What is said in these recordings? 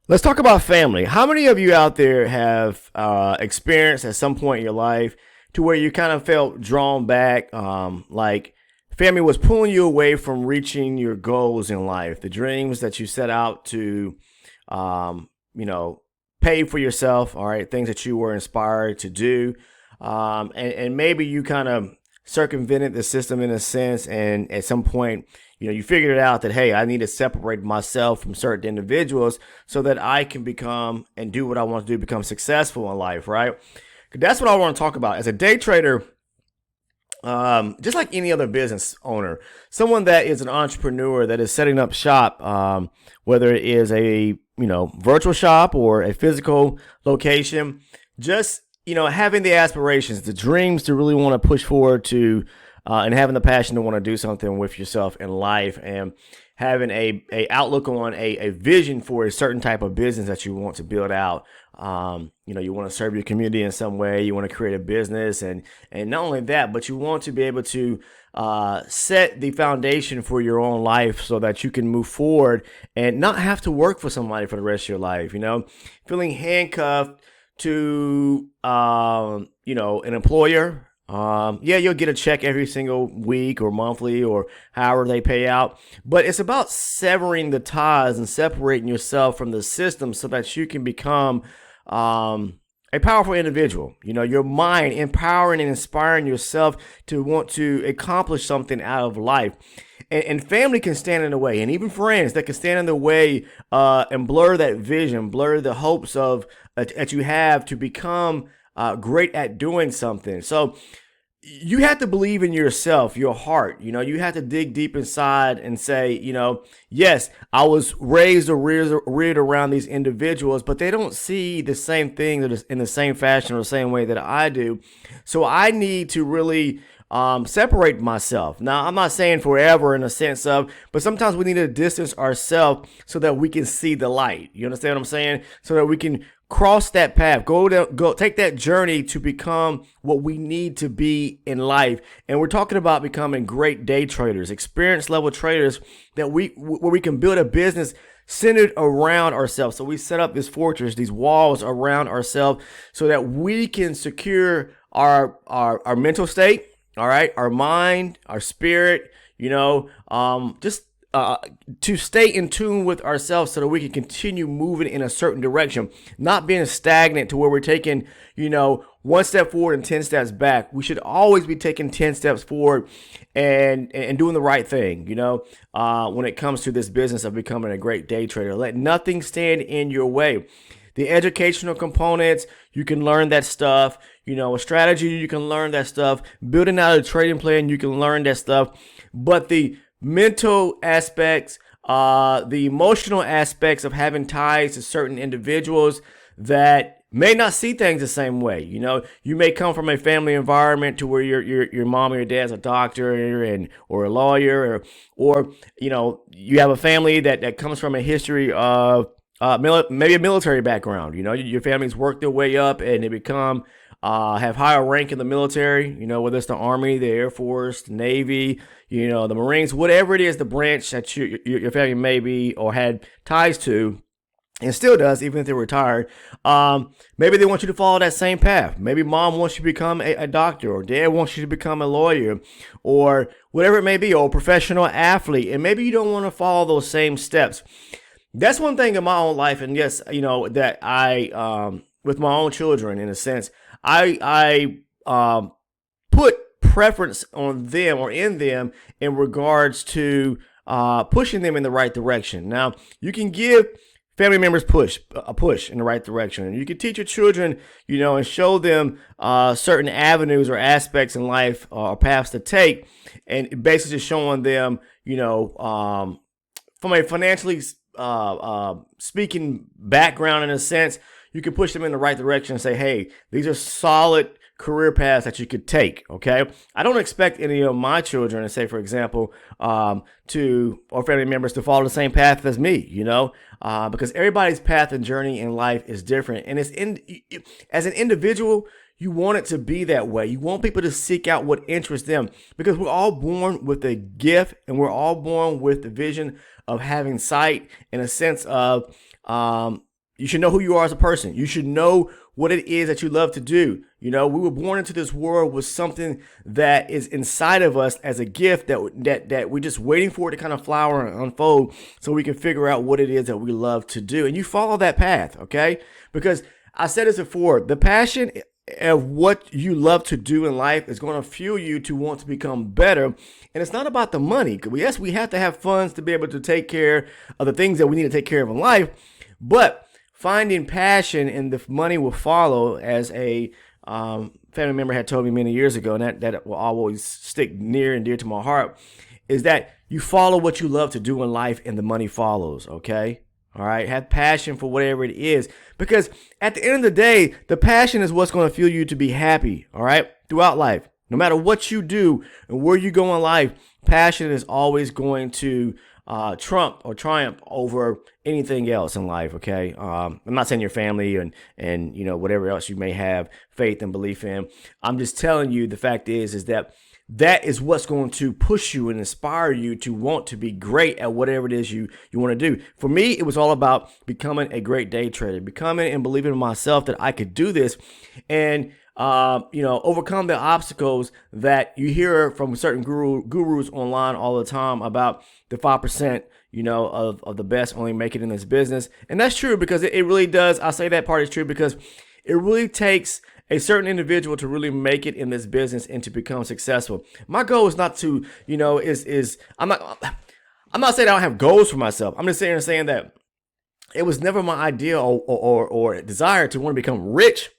Let's talk about family. How many of you out there have experienced at some point in your life to where you kind of felt drawn back, like family was pulling you away from reaching your goals in life, the dreams that you set out to, um, you know, pay for yourself, all right, things that you were inspired to do. And maybe you kind of circumvented the system in a sense, and at some point, you figured it out that, hey, I need to separate myself from certain individuals so that I can become and do what I want to do, become successful in life, right? That's what I want to talk about. As a day trader, just like any other business owner, someone that is an entrepreneur that is setting up shop, whether it is a virtual shop or a physical location, just having the aspirations, the dreams to really want to push forward to, and having the passion to want to do something with yourself in life, and having a outlook on a vision for a certain type of business that you want to build out. You want to serve your community in some way. You want to create a business, and not only that, but you want to be able to set the foundation for your own life so that you can move forward and not have to work for somebody for the rest of your life. Feeling handcuffed to an employer. Yeah, you'll get a check every single week or monthly or however they pay out, but it's about severing the ties and separating yourself from the system so that you can become a powerful individual. Your mind, empowering and inspiring yourself to want to accomplish something out of life. And family can stand in the way, and even friends that can stand in the way, and blur that vision, blur the hopes of that you have to become great at doing something. So you have to believe in yourself, your heart. You have to dig deep inside and say, yes, I was raised or reared around these individuals, but they don't see the same thing in the same fashion or the same way that I do. So I need to really separate myself. Now, I'm not saying forever in a sense of, but sometimes we need to distance ourselves so that we can see the light. You understand what I'm saying? So that we can cross that path, go take that journey to become what we need to be in life. And we're talking about becoming great day traders, experienced level traders where we can build a business centered around ourselves. So we set up this fortress, these walls around ourselves so that we can secure our mental state, all right, our mind, our spirit, just to stay in tune with ourselves so that we can continue moving in a certain direction, not being stagnant to where we're taking, one step forward and 10 steps back. We should always be taking 10 steps forward and doing the right thing, when it comes to this business of becoming a great day trader. Let nothing stand in your way. The educational components, you can learn that stuff. A strategy, you can learn that stuff. Building out a trading plan, you can learn that stuff. But the mental aspects, the emotional aspects of having ties to certain individuals that may not see things the same way. You may come from a family environment to where your mom or your dad's a doctor or a lawyer, or you have a family that comes from a history of maybe a military background. Your family's worked their way up and they become have higher rank in the military, whether it's the Army, the Air Force, the Navy, the Marines, whatever it is, the branch that your family may be or had ties to, and still does, even if they're retired. Maybe they want you to follow that same path. Maybe mom wants you to become a doctor, or dad wants you to become a lawyer, or whatever it may be, or a professional athlete, and maybe you don't want to follow those same steps. That's one thing in my own life, and yes, that I, with my own children, in a sense, I put preference on them or in them in regards to pushing them in the right direction. Now, you can give family members a push in the right direction, and you can teach your children, and show them certain avenues or aspects in life or paths to take, and basically just showing them, from a financially speaking background, in a sense, you can push them in the right direction and say, hey, these are solid career paths that you could take. Okay. I don't expect any of my children to say, for example, or family members to follow the same path as me, because everybody's path and journey in life is different. And as an individual, you want it to be that way. You want people to seek out what interests them, because we're all born with a gift, and we're all born with the vision of having sight, in a sense of You should know who you are as a person. You should know what it is that you love to do. We were born into this world with something that is inside of us as a gift that we're just waiting for it to kind of flower and unfold so we can figure out what it is that we love to do. And you follow that path, okay? Because I said this before, the passion of what you love to do in life is going to fuel you to want to become better. And it's not about the money. Yes, we have to have funds to be able to take care of the things that we need to take care of in life, but finding passion and the money will follow, as a family member had told me many years ago, and that will always stick near and dear to my heart, is that you follow what you love to do in life and the money follows, okay? All right, have passion for whatever it is, because at the end of the day, the passion is what's going to fuel you to be happy, all right, throughout life. No matter what you do and where you go in life, passion is always going to trump or triumph over anything else in life, okay? I'm not saying your family and whatever else you may have faith and belief in. I'm just telling you the fact is that is what's going to push you and inspire you to want to be great at whatever it is you want to do. For me, it was all about becoming a great day trader, becoming and believing in myself that I could do this and overcome the obstacles that you hear from certain gurus online all the time about the 5%, of the best only make it in this business. And that's true, because it really does. I say that part is true because it really takes a certain individual to really make it in this business and to become successful. My goal is not to, I'm not saying I don't have goals for myself. I'm just saying that it was never my idea or desire to want to become rich,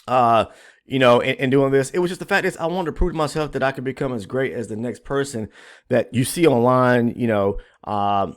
in doing this. It was just the fact is I wanted to prove to myself that I could become as great as the next person that you see online, and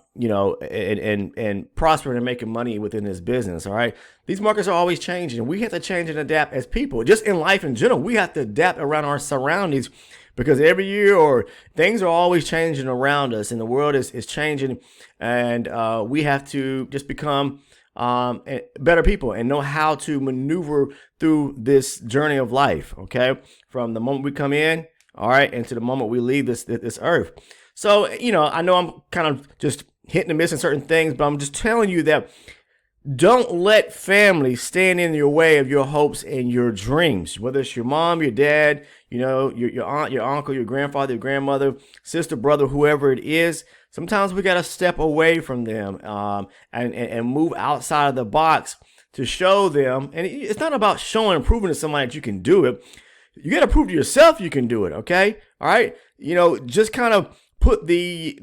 prospering and making money within this business. All right. These markets are always changing. We have to change and adapt as people. Just in life in general, we have to adapt around our surroundings, because every year or things are always changing around us and the world is changing, and we have to just become better people and know how to maneuver through this journey of life, okay? From the moment we come in, all right, and to the moment we leave this earth. So, I know I'm kind of just hitting and missing certain things, but I'm just telling you that don't let family stand in your way of your hopes and your dreams, whether it's your mom, your dad, your aunt, your uncle, your grandfather, your grandmother, sister, brother, whoever it is. Sometimes we got to step away from them and move outside of the box to show them. And it's not about showing and proving to somebody that you can do it. You got to prove to yourself you can do it, okay? All right? Just kind of put the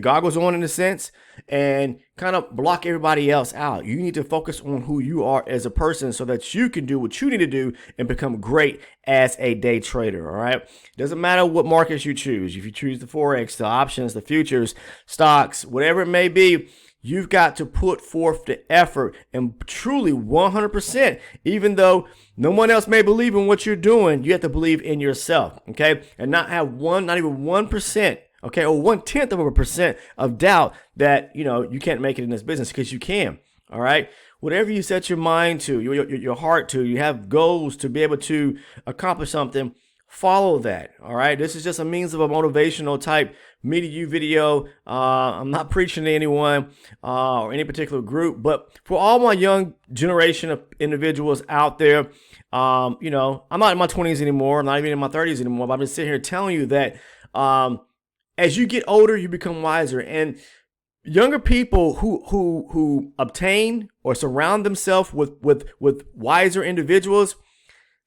goggles on, in a sense, and kind of block everybody else out. You need to focus on who you are as a person so that you can do what you need to do and become great as a day trader. All right. Doesn't matter what markets you choose. If you choose the Forex, the options, the futures, stocks, whatever it may be, you've got to put forth the effort and truly 100%, even though no one else may believe in what you're doing, you have to believe in yourself. Okay. And not even 1%. Okay, or 0.1% of doubt that you can't make it in this business, because you can. All right, whatever you set your mind to, your heart to, you have goals to be able to accomplish something. Follow that. All right, this is just a means of a motivational type media video. I'm not preaching to anyone or any particular group, but for all my young generation of individuals out there, I'm not in my 20s anymore. I'm not even in my 30s anymore. But I'm just sitting here telling you that. As you get older, you become wiser, and younger people who obtain or surround themselves with wiser individuals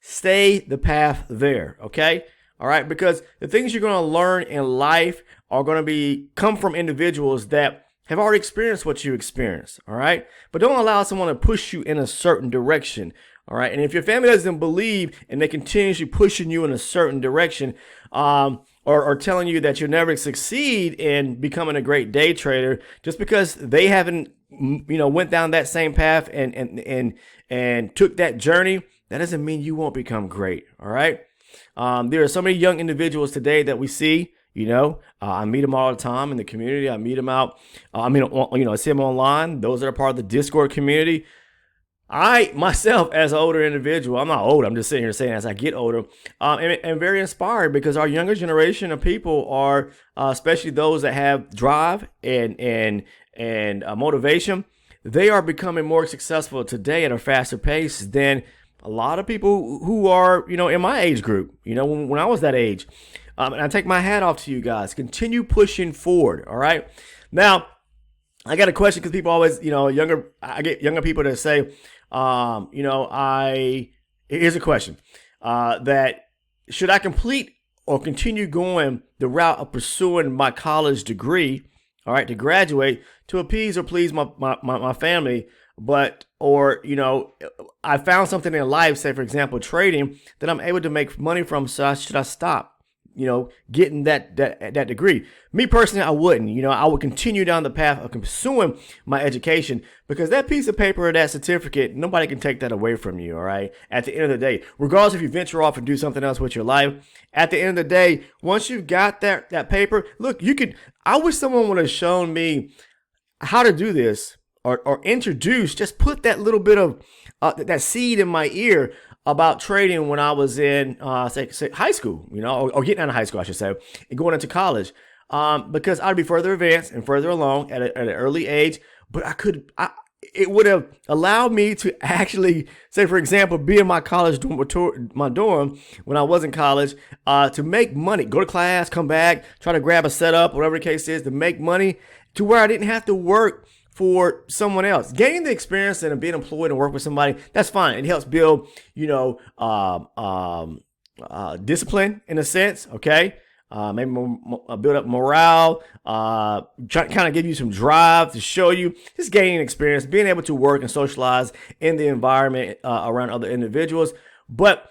stay the path there. Okay, all right, because the things you're going to learn in life are going to come from individuals that have already experienced what you experienced. All right, but don't allow someone to push you in a certain direction. All right, and if your family doesn't believe and they continuously pushing you in a certain direction, or telling you that you'll never succeed in becoming a great day trader just because they haven't, went down that same path and took that journey, that doesn't mean you won't become great. All right. There are so many young individuals today that we see. I meet them all the time in the community. I meet them out. I see them online. Those that are part of the Discord community. I myself, as an older individual, I'm not old, I'm just sitting here saying as I get older, am very inspired, because our younger generation of people are, especially those that have drive and and motivation, they are becoming more successful today at a faster pace than a lot of people who are, in my age group, when I was that age. And I take my hat off to you guys. Continue pushing forward. All right. Now, I got a question because people always, I get younger people that say, here's a question that should I complete or continue going the route of pursuing my college degree, all right, to graduate to appease or please my family, I found something in life, say for example, trading, that I'm able to make money from, so should I stop? Getting that degree. Me personally, I wouldn't. I would continue down the path of pursuing my education, because that piece of paper or that certificate, nobody can take that away from you. All right. At the end of the day, regardless if you venture off and do something else with your life, at the end of the day, once you've got that paper, look, I wish someone would have shown me how to do this or introduce, just put that little bit of that seed in my ear about trading when I was in, say high school, or getting out of high school, I should say, and going into college, because I'd be further advanced and further along at an early age. But it would have allowed me to actually, say for example, be in my college dorm when I was in college, to make money, go to class, come back, try to grab a setup, whatever the case is, to make money to where I didn't have to work for someone else. Gaining the experience and being employed and work with somebody, that's fine. It helps build, discipline in a sense. Okay. Maybe build up morale, kind of give you some drive to show you, just gaining experience, being able to work and socialize in the environment around other individuals. But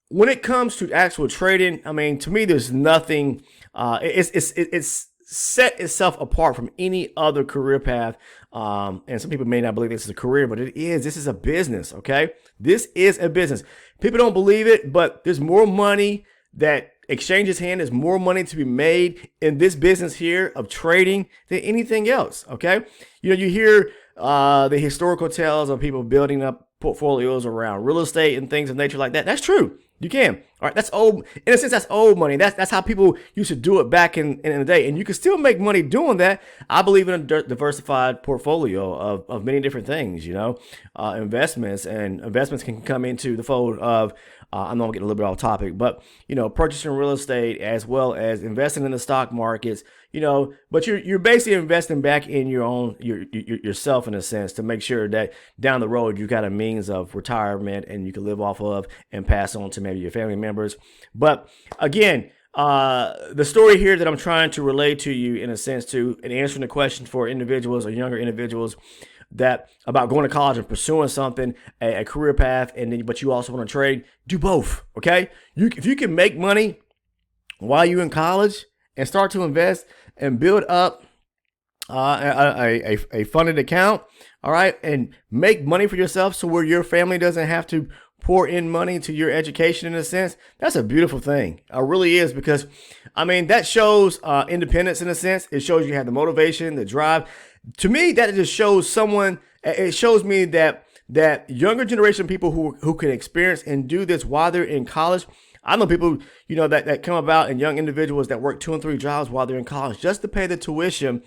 when it comes to actual trading, I mean, to me, there's nothing, it's set itself apart from any other career path. And some people may not believe this is a career, but this is a business. Okay. This is a business. People don't believe it, but there's more money that exchanges hand. There's more money to be made in this business here of trading than anything else. Okay. You hear, the historical tales of people building up portfolios around real estate and things of nature like that. That's true. You can. All right. That's old. In a sense, that's old money. That's how people used to do it back in the day. And you can still make money doing that. I believe in a diversified portfolio of many different things, investments, and investments can come into the fold of, I know I'm getting a little bit off topic, but, purchasing real estate as well as investing in the stock markets, but you're basically investing back in yourself in a sense, to make sure that down the road you got a means of retirement and you can live off of and pass on to maybe your family members. But again, the story here that I'm trying to relay to you in a sense and answering the question for individuals or younger individuals that about going to college and pursuing something, a career path, but you also want to trade, do both. Okay. If you can make money while you're in college and start to invest and build up a funded account, all right, and make money for yourself so where your family doesn't have to pour in money to your education in a sense, that's a beautiful thing. It really is, because, I mean, that shows independence in a sense. It shows you have the motivation, the drive. To me, that just shows it shows me that younger generation people who can experience and do this while they're in college. I know people, that come about, and young individuals that work 2 and 3 jobs while they're in college just to pay the tuition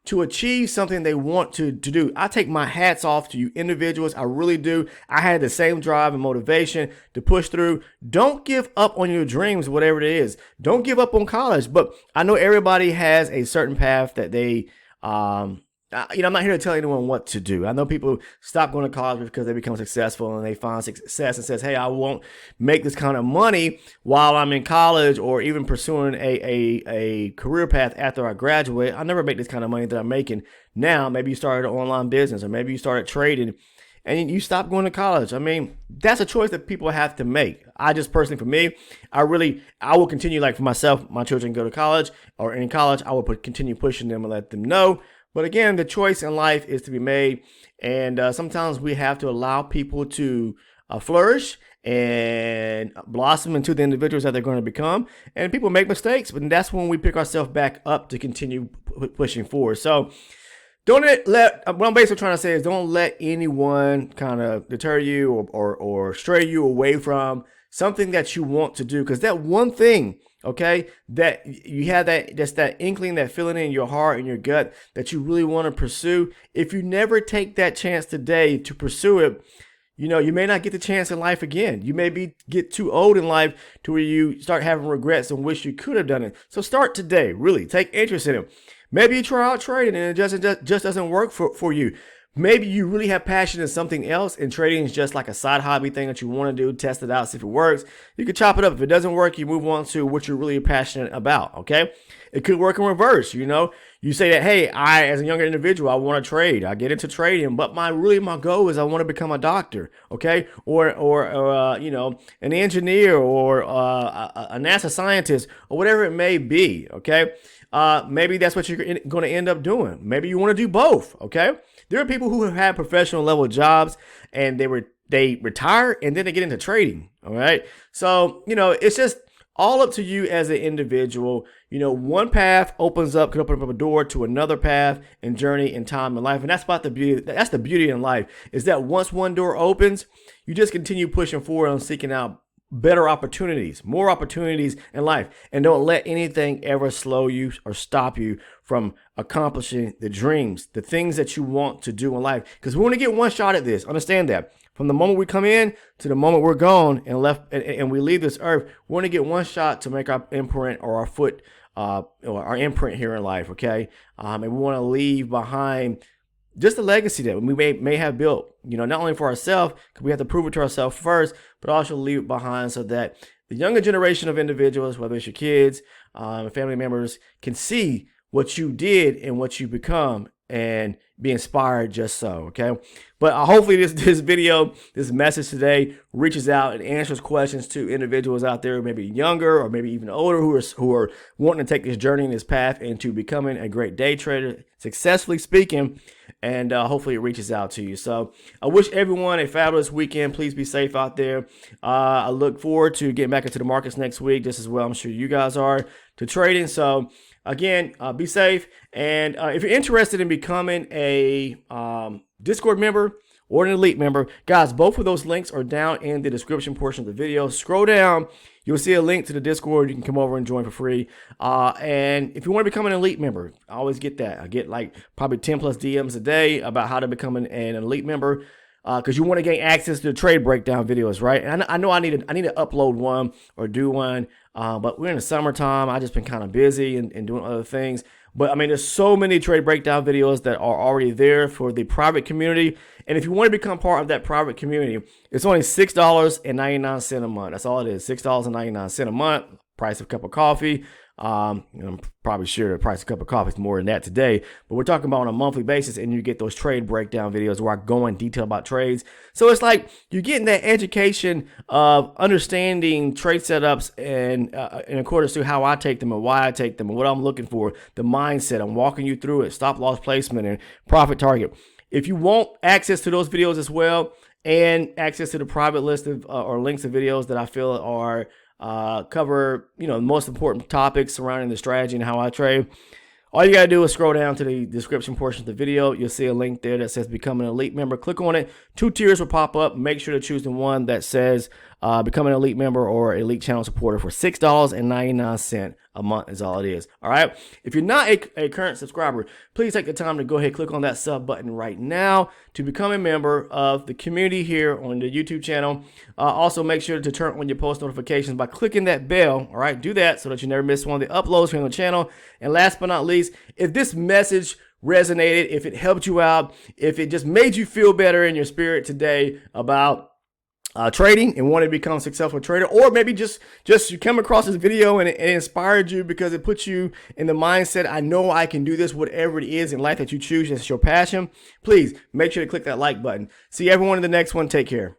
to achieve something they want to do. I take my hats off to you individuals. I really do. I had the same drive and motivation to push through. Don't give up on your dreams, whatever it is. Don't give up on college. But I know everybody has a certain path that they, I'm not here to tell anyone what to do. I know people stop going to college because they become successful and they find success and says, hey, I won't make this kind of money while I'm in college or even pursuing a career path after I graduate. I'll never make this kind of money that I'm making now. Maybe you started an online business, or maybe you started trading and you stop going to college. I mean, that's a choice that people have to make. I just personally, for me, I will continue, like for myself, my children go to college or in college, I will continue pushing them and let them know. But again, the choice in life is to be made. And sometimes we have to allow people to flourish and blossom into the individuals that they're going to become. And people make mistakes, but that's when we pick ourselves back up to continue pushing forward. So what I'm basically trying to say is, don't let anyone kind of deter you or stray you away from something that you want to do. Because that one thing okay, that you have that's that inkling, that feeling in your heart and your gut that you really want to pursue, if you never take that chance today to pursue it, you may not get the chance in life again. You may get too old in life to where you start having regrets and wish you could have done it. So start today. Really take interest in it. Maybe you try out trading and it just doesn't work for you. Maybe you really have passion in something else and trading is just like a side hobby thing that you want to do. Test it out, see if it works. You can chop it up. If it doesn't work, you move on to what you're really passionate about, okay? It could work in reverse, You say that, hey, as a younger individual, I want to trade. I get into trading, but my goal is I want to become a doctor, okay? Or an engineer or a NASA scientist or whatever it may be, okay? Maybe that's what you're going to end up doing. Maybe you want to do both, okay? There are people who have had professional level jobs and they retire and then they get into trading. All right. So, it's just all up to you as an individual. One path could open up a door to another path and journey in time in life. And that's about the beauty. That's the beauty in life, is that once one door opens, you just continue pushing forward and seeking out better opportunities, more opportunities in life. And don't let anything ever slow you or stop you from accomplishing the dreams, the things that you want to do in life. Because we want to get one shot at this. Understand that. From the moment we come in to the moment we're gone and we leave this earth, we want to get one shot to make our imprint or our foot, or our imprint here in life. Okay. And we want to leave behind just the legacy that we may have built, not only for ourselves, because we have to prove it to ourselves first, but also leave it behind so that the younger generation of individuals, whether it's your kids, family members, can see what you did and what you become and be inspired just so, okay? But hopefully this video, this message today reaches out and answers questions to individuals out there, maybe younger or maybe even older, who are wanting to take this journey and this path into becoming a great day trader, successfully speaking, and hopefully it reaches out to you. So I wish everyone a fabulous weekend. Please be safe out there. I look forward to getting back into the markets next week, just as well I'm sure you guys are, to trading. So again, be safe. And if you're interested in becoming a Discord member or an elite member, guys, both of those links are down in the description portion of the video. Scroll down, you'll see a link to the Discord. You can come over and join for free. And if you want to become an elite member, I always get that. I get like probably 10 plus DMs a day about how to become an elite member. Because you want to gain access to the trade breakdown videos, right? And I know I need to upload one or do one, but we're in the summertime. I just been kind of busy and doing other things. But I mean, there's so many trade breakdown videos that are already there for the private community. And if you want to become part of that private community, it's only $6.99 a month. That's all it is, $6.99 a month. Price of a cup of coffee. I'm probably sure the price of a cup of coffee is more than that today, but we're talking about on a monthly basis, and you get those trade breakdown videos where I go in detail about trades. So it's like you're getting that education of understanding trade setups and in accordance to how I take them and why I take them and what I'm looking for, the mindset. I'm walking you through it, stop loss placement and profit target. If you want access to those videos as well and access to the private list of or links of videos that I feel are cover, the most important topics surrounding the strategy and how I trade, all you got to do is scroll down to the description portion of the video. You'll see a link there that says become an elite member. Click on it. 2 tiers will pop up. Make sure to choose the one that says become an elite member or elite channel supporter for $6.99 a month is all it is. All right. If you're not a current subscriber, please take the time to go ahead, click on that sub button right now to become a member of the community here on the YouTube channel. Also, make sure to turn on your post notifications by clicking that bell. All right. Do that so that you never miss one of the uploads here on the channel. And last but not least, if this message resonated, if it helped you out, if it just made you feel better in your spirit today about trading and want to become a successful trader, or maybe just you come across this video and it inspired you because it puts you in the mindset, I know I can do this, whatever it is in life that you choose, that's your passion, please make sure to click that like button. See everyone in the next one. Take care.